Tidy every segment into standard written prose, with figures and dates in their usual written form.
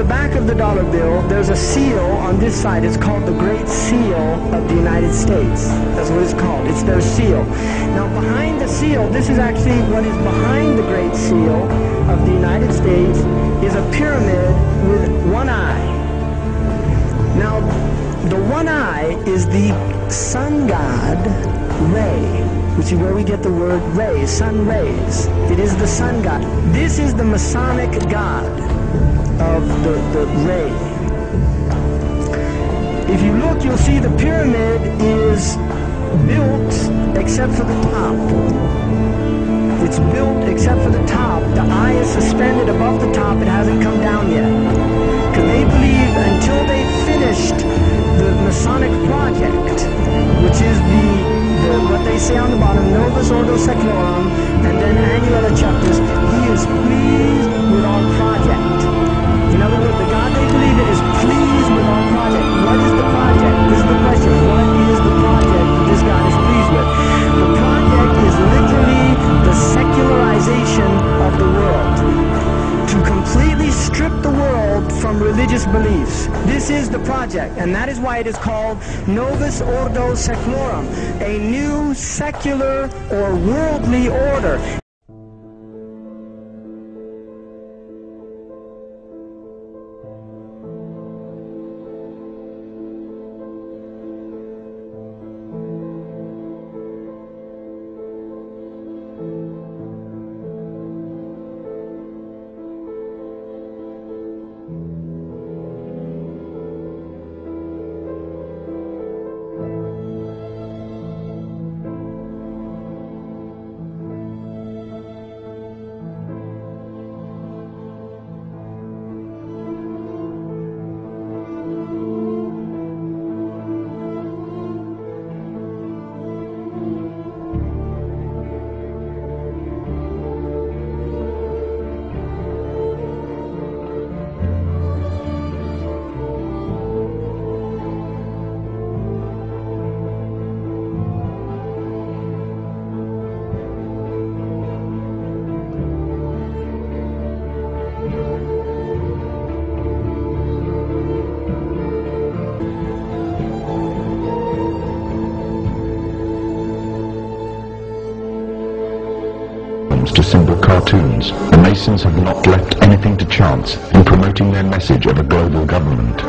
the back of the dollar bill, there's a seal on this side. It's called the Great Seal of the United States. That's what it's called. It's their seal. Now, behind the seal, this is actually what is behind the Great Seal of the United States, is a pyramid with one eye. Now, the one eye is the sun god, Ray, which is where we get the word ray, sun rays. It is the sun god. This is the Masonic god of the ray. If you look, you'll see the pyramid is built except for the top. It's built except for the top. The eye is suspended above the top. It hasn't come down yet. Because they believe until they finished the Masonic project, which is what they say on the bottom, Novus Ordo Seclorum, and then Annual Chapters, he is pleased with our project. In other words, the God they believe in is pleased with our project. What is the project? This is the question. What is the project that this God is pleased with? The project is literally the secularization of the world. To completely strip the world from religious beliefs. This is the project, and that is why it is called Novus Ordo Seclorum, a new secular or worldly order. To symbol cartoons, the Masons have not left anything to chance in promoting their message of a global government.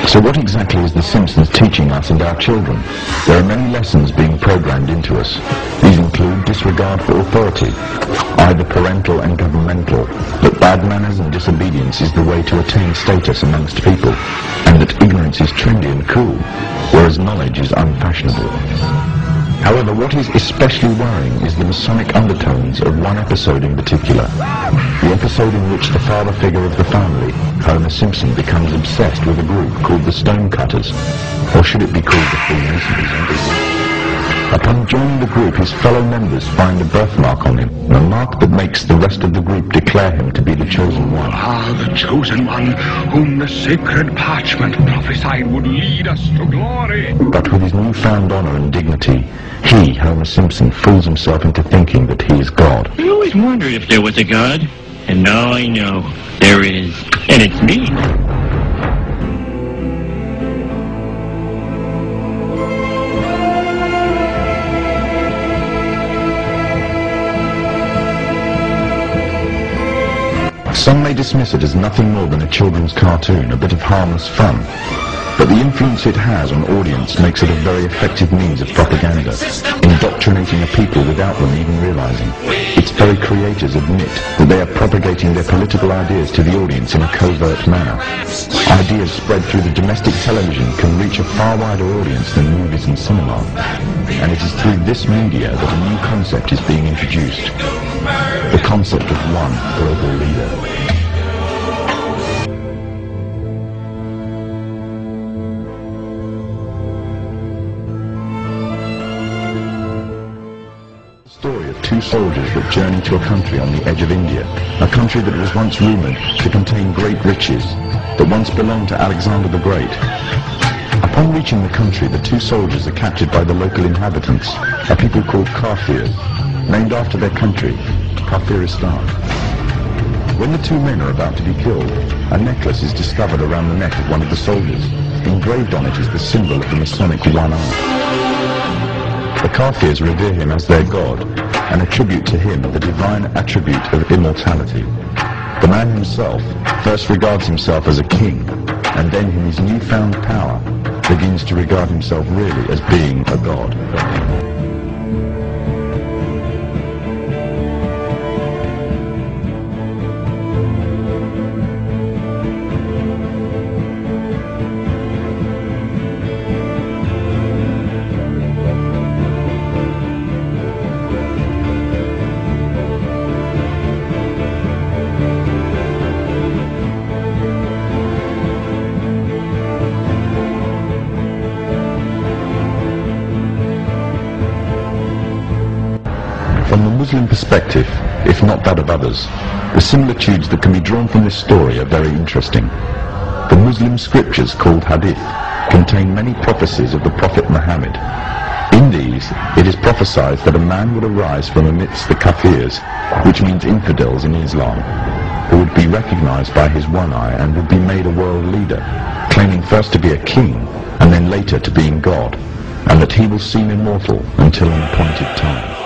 So what exactly is the Simpsons teaching us and our children? There are many lessons being programmed into us. These include disregard for authority, either parental and governmental, that bad manners and disobedience is the way to attain status amongst people, and that ignorance is trendy and cool, whereas knowledge is unfashionable. However, what is especially worrying is the Masonic undertones of one episode in particular. The episode in which the father figure of the family, Homer Simpson, becomes obsessed with a group called the Stonecutters, or should it be called the Freemasons? Upon joining the group, his fellow members find a birthmark on him, a mark that makes the rest of the group declare him to be the chosen one. The chosen one, whom the sacred parchment prophesied would lead us to glory. But with his newfound honor and dignity, he, Homer Simpson, fools himself into thinking that he is God. I always wondered if there was a God, and now I know there is, and it's me. Some may dismiss it as nothing more than a children's cartoon, a bit of harmless fun. But the influence it has on audience makes it a very effective means of propaganda, indoctrinating a people without them even realizing. Its very creators admit that they are propagating their political ideas to the audience in a covert manner. Ideas spread through the domestic television can reach a far wider audience than movies and cinema. And it is through this media that a new concept is being introduced. The concept of one global leader. Story of two soldiers that journey to a country on the edge of India, a country that was once rumoured to contain great riches, that once belonged to Alexander the Great. Upon reaching the country, the two soldiers are captured by the local inhabitants, a people called Kafirs, named after their country. Kafiristan. When the two men are about to be killed, a necklace is discovered around the neck of one of the soldiers. Engraved on it is the symbol of the Masonic one eye. The Kafirs revere him as their god and attribute to him the divine attribute of immortality. The man himself first regards himself as a king, and then in his newfound power begins to regard himself really as being a god. From the Muslim perspective, if not that of others, the similitudes that can be drawn from this story are very interesting. The Muslim scriptures, called Hadith, contain many prophecies of the Prophet Muhammad. In these, it is prophesied that a man would arise from amidst the Kafirs, which means infidels in Islam, who would be recognized by his one eye and would be made a world leader, claiming first to be a king and then later to being God, and that he will seem immortal until an appointed time.